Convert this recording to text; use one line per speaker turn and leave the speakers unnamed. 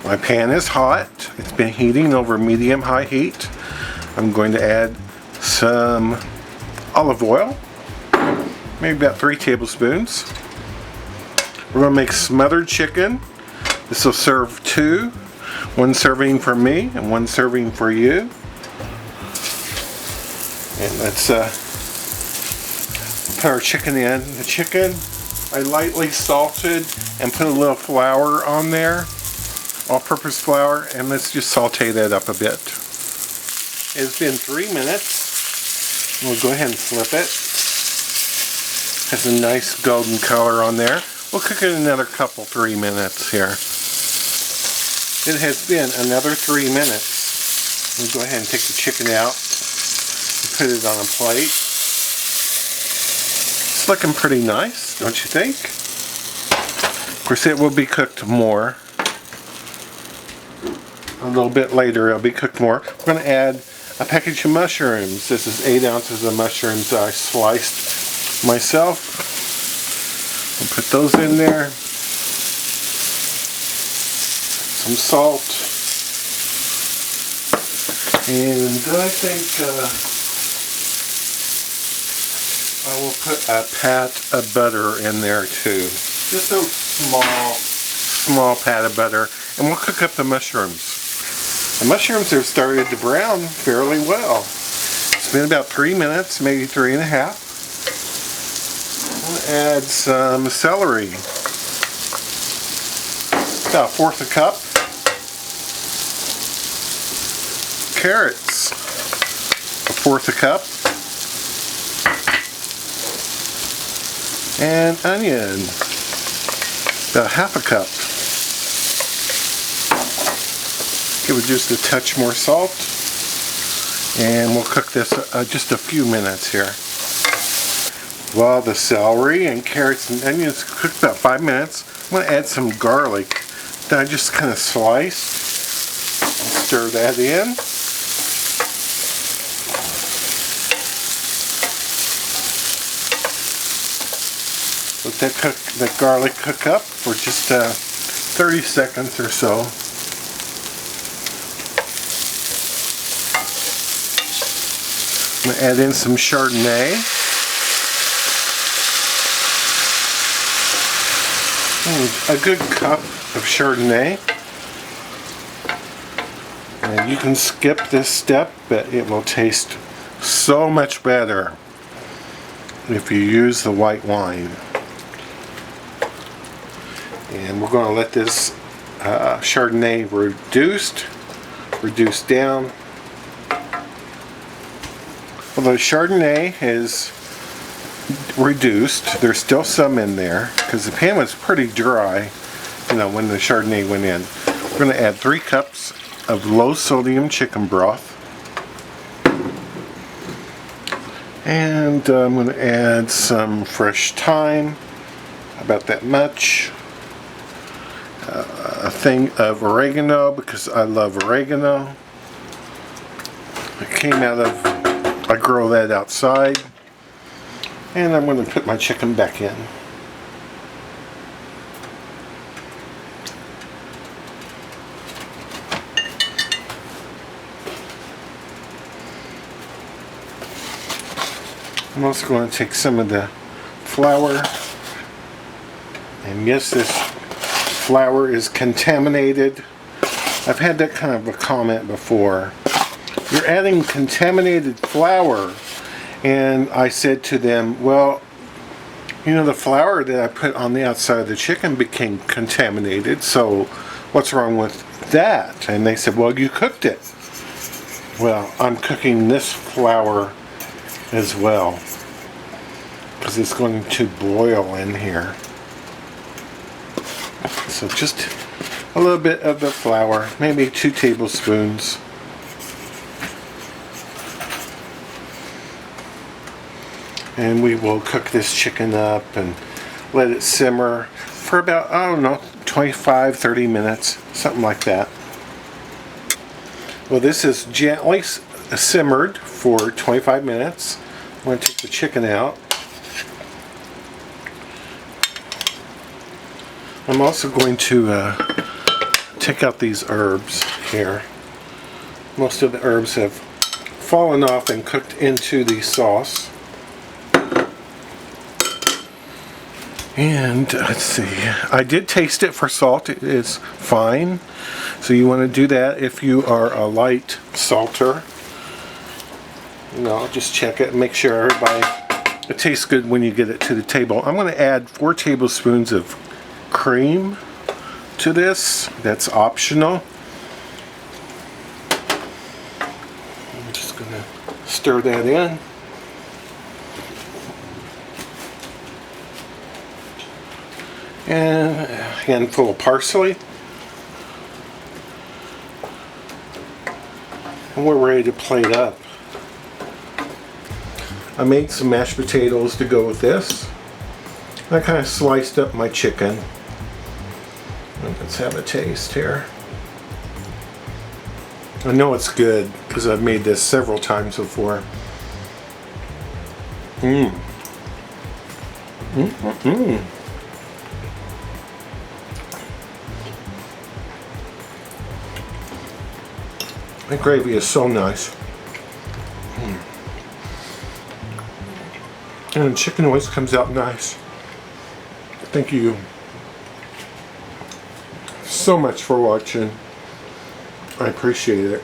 My pan is hot. It's been heating over medium-high heat. I'm going to add some olive oil, maybe about 3 tablespoons. We're going to make smothered chicken. This will serve 2. 1 serving for me and 1 serving for you. And let's put our chicken in. The chicken I lightly salted and put a little flour on there, all-purpose flour, and let's just saute that up a bit. It's been 3 minutes. We'll go ahead and flip it. Has a nice golden color on there. We'll cook it another 3 minutes here. It has been another 3 minutes. We'll go ahead and take the chicken out and put it on a plate. It's looking pretty nice, don't you think? Of course, it will be cooked more. A little bit later, it'll be cooked more. We're going to add a package of mushrooms. This is 8 ounces of mushrooms I sliced myself. We'll put those in there. Some salt. And I think I will put a pat of butter in there too. Just a small pat of butter. And we'll cook up the mushrooms. The mushrooms have started to brown fairly well. It's been about 3 minutes, maybe 3.5. We'll add some celery. About 1/4 a cup. Carrots. 1/4 a cup. And onion. About 1/2 a cup. Give it just a touch more salt, and we'll cook this just a few minutes here. While the celery and carrots and onions cook about 5 minutes, I'm going to add some garlic that I just kind of sliced. Stir that in. Let that garlic cook up for just 30 seconds or so. I'm going to add in some Chardonnay. A good cup of Chardonnay. And you can skip this step, but it will taste so much better if you use the white wine. And we're going to let this Chardonnay reduce down. Although Chardonnay is reduced, there's still some in there because the pan was pretty dry, when the Chardonnay went in. We're going to add 3 cups of low sodium chicken broth. And I'm going to add some fresh thyme, about that much. A thing of oregano because I love oregano. I grow that outside. And I'm going to put my chicken back in. I'm also going to take some of the flour. And yes, this flour is contaminated. I've had that kind of a comment before. You're adding contaminated flour. And I said to them, well, the flour that I put on the outside of the chicken became contaminated, so what's wrong with that? And they said, well, you cooked it. Well, I'm cooking this flour as well, because it's going to boil in here. So just a little bit of the flour, maybe 2 tablespoons. And we will cook this chicken up and let it simmer for about, 25-30 minutes, something like that. Well, this is gently simmered for 25 minutes. I'm going to take the chicken out. I'm also going to take out these herbs here. Most of the herbs have fallen off and cooked into the sauce. And let's see, I did taste it for salt. It is fine. So you want to do that if you are a light salter. You know, just check it and make sure it tastes good when you get it to the table. I'm going to add 4 tablespoons of cream to this. That's optional. I'm just going to stir that in. And a handful of parsley. And we're ready to plate up. I made some mashed potatoes to go with this. I kind of sliced up my chicken. Let's have a taste here. I know it's good because I've made this several times before. The gravy is so nice. And the chicken always comes out nice. Thank you so much for watching. I appreciate it.